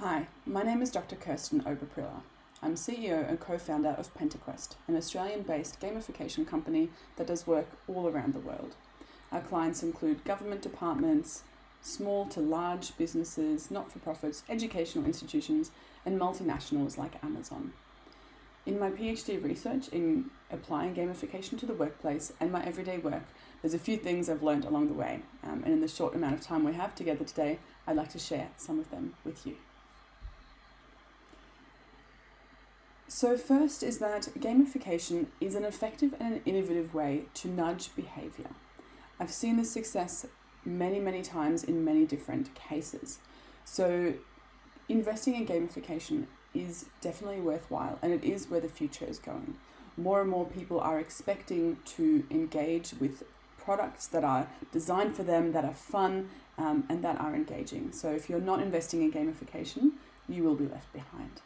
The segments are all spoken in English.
Hi, my name is Dr Kerstin Oberprieler. I'm CEO and co-founder of PentaQuest, an Australian-based gamification company that does work all around the world. Our clients include government departments, small to large businesses, not-for-profits, educational institutions, and multinationals like Amazon. In my PhD research in applying gamification to the workplace and my everyday work, there's a few things I've learned along the way, and in the short amount of time we have together today, I'd like to share some of them with you. So first is that gamification is an effective and an innovative way to nudge behaviour. I've seen this success many times in many different cases. So investing in gamification is definitely worthwhile, and it is where the future is going. More and more people are expecting to engage with products that are designed for them, that are fun, and that are engaging. So if you're not investing in gamification, you will be left behind.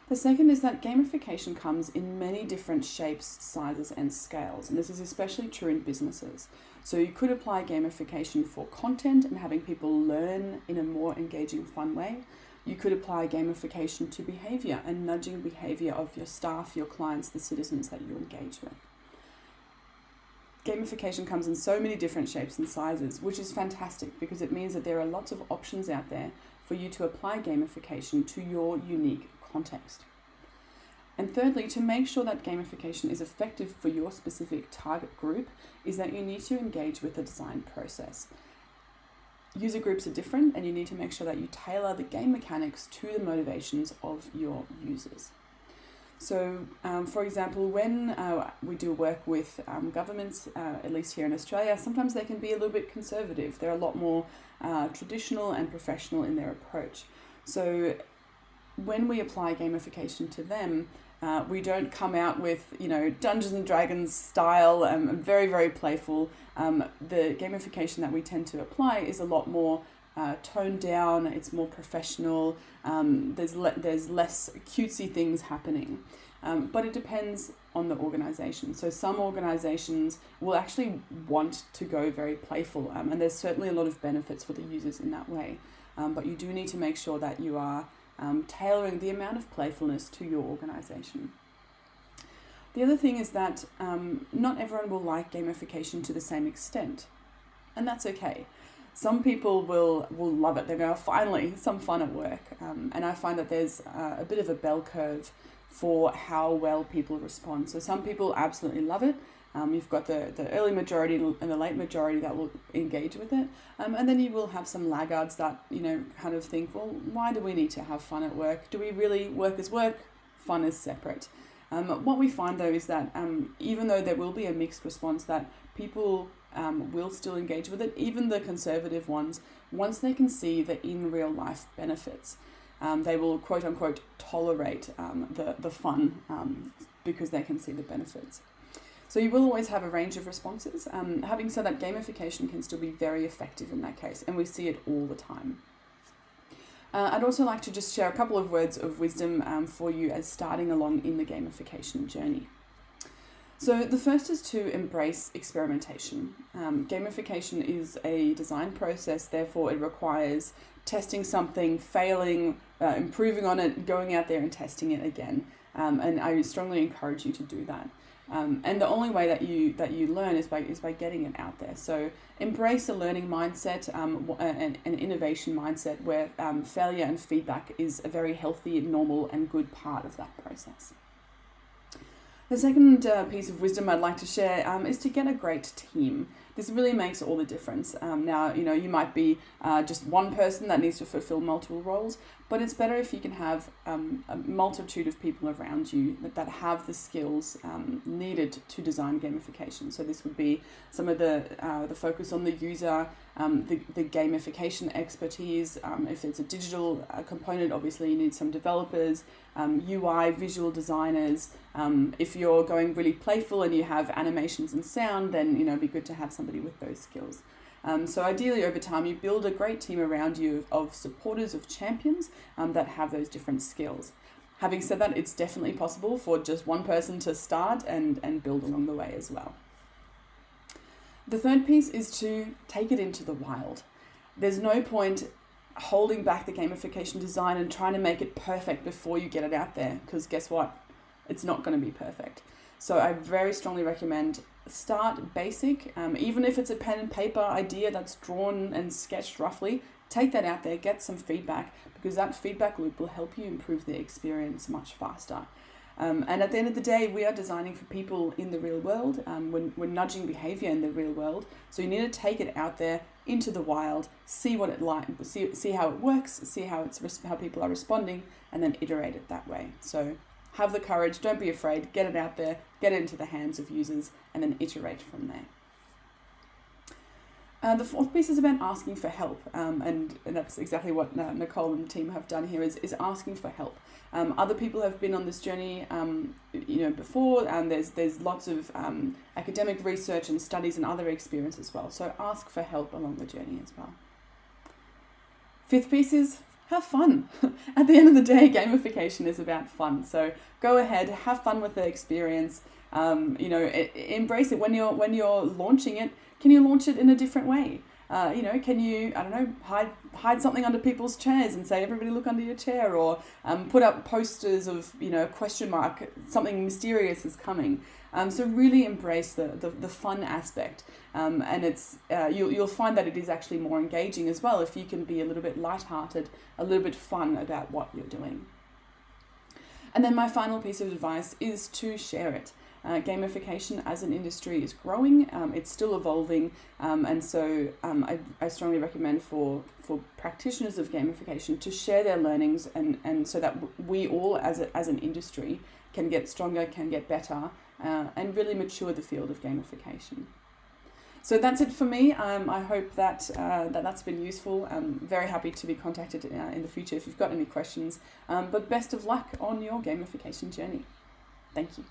The second is that gamification comes in many different shapes, sizes, and scales, and this is especially true in businesses. So you could apply gamification for content and having people learn in a more engaging, fun way. You could apply gamification to behavior and nudging behavior of your staff, your clients, the citizens that you engage with. Gamification comes in so many different shapes and sizes, which is fantastic because it means that there are lots of options out there for you to apply gamification to your unique context. And thirdly, to make sure that gamification is effective for your specific target group is that you need to engage with the design process. User groups are different, and you need to make sure that you tailor the game mechanics to the motivations of your users. So, for example, when we do work with governments, at least here in Australia, sometimes they can be a little bit conservative. They're a lot more traditional and professional in their approach. So when we apply gamification to them, we don't come out with, Dungeons and Dragons style, very playful. The gamification that we tend to apply is a lot more toned down. It's more professional. There's less cutesy things happening, but it depends on the organization. So some organizations will actually want to go very playful, and there's certainly a lot of benefits for the users in that way. But you do need to make sure that you are tailoring the amount of playfulness to your organization. The other thing is that not everyone will like gamification to the same extent, and that's okay. Some people will love it. They go, finally, some fun at work. And I find that there's a bit of a bell curve for how well people respond. So some people absolutely love it. You've got the early majority and the late majority that will engage with it. And then you will have some laggards that, kind of think, well, why do we need to have fun at work? Do we really work as work? Fun is separate. What we find, though, is that even though there will be a mixed response, that people will still engage with it, even the conservative ones, once they can see the in real life benefits. They will, quote unquote, tolerate the fun because they can see the benefits. So you will always have a range of responses. Having said that, gamification can still be very effective in that case, and we see it all the time. I'd also like to just share a couple of words of wisdom for you as starting along in the gamification journey. So the first is to embrace experimentation. Gamification is a design process, therefore it requires testing something, failing, improving on it, going out there and testing it again. And I strongly encourage you to do that. And the only way that you learn is by getting it out there. So embrace a learning mindset, an innovation mindset where failure and feedback is a very healthy, normal, and good part of that process. The second piece of wisdom I'd like to share is to get a great team. This really makes all the difference. Now, you might be just one person that needs to fulfill multiple roles, but it's better if you can have a multitude of people around you that have the skills needed to design gamification. So this would be some of the focus on the user, the gamification expertise. If it's a digital component, obviously you need some developers, UI, visual designers. If you're going really playful and you have animations and sound, then it'd be good to have somebody with those skills. So ideally over time you build a great team around you of supporters, of champions that have those different skills. Having said that, it's definitely possible for just one person to start and build along the way as well. The third piece is to take it into the wild. There's no point holding back the gamification design and trying to make it perfect before you get it out there, because guess what? It's not going to be perfect. So I very strongly recommend start basic, even if it's a pen and paper idea that's drawn and sketched roughly, take that out there, get some feedback, because that feedback loop will help you improve the experience much faster. And at the end of the day, we are designing for people in the real world. We're nudging behavior in the real world. So you need to take it out there into the wild, see what it like, see how it works, see how people are responding, and then iterate it that way. So have the courage, don't be afraid, get it out there, get it into the hands of users, and then iterate from there. The fourth piece is about asking for help, and that's exactly what Nicole and the team have done here, is asking for help. Other people have been on this journey, before, and there's lots of academic research and studies and other experience as well. So ask for help along the journey as well. Fifth piece is have fun. At the end of the day, gamification is about fun. So go ahead, have fun with the experience. Embrace it when you're launching it. Can you launch it in a different way? Can you, hide something under people's chairs and say, everybody look under your chair, or put up posters of, question mark, something mysterious is coming. So really embrace the fun aspect. And it's you'll find that it is actually more engaging as well if you can be a little bit lighthearted, a little bit fun about what you're doing. And then my final piece of advice is to share it. Gamification as an industry is growing, it's still evolving, and so I strongly recommend for practitioners of gamification to share their learnings, and so that we all as an industry can get stronger, can get better, and really mature the field of gamification. So that's it for me. I hope that that's been useful. I'm very happy to be contacted in the future if you've got any questions, but best of luck on your gamification journey. Thank you.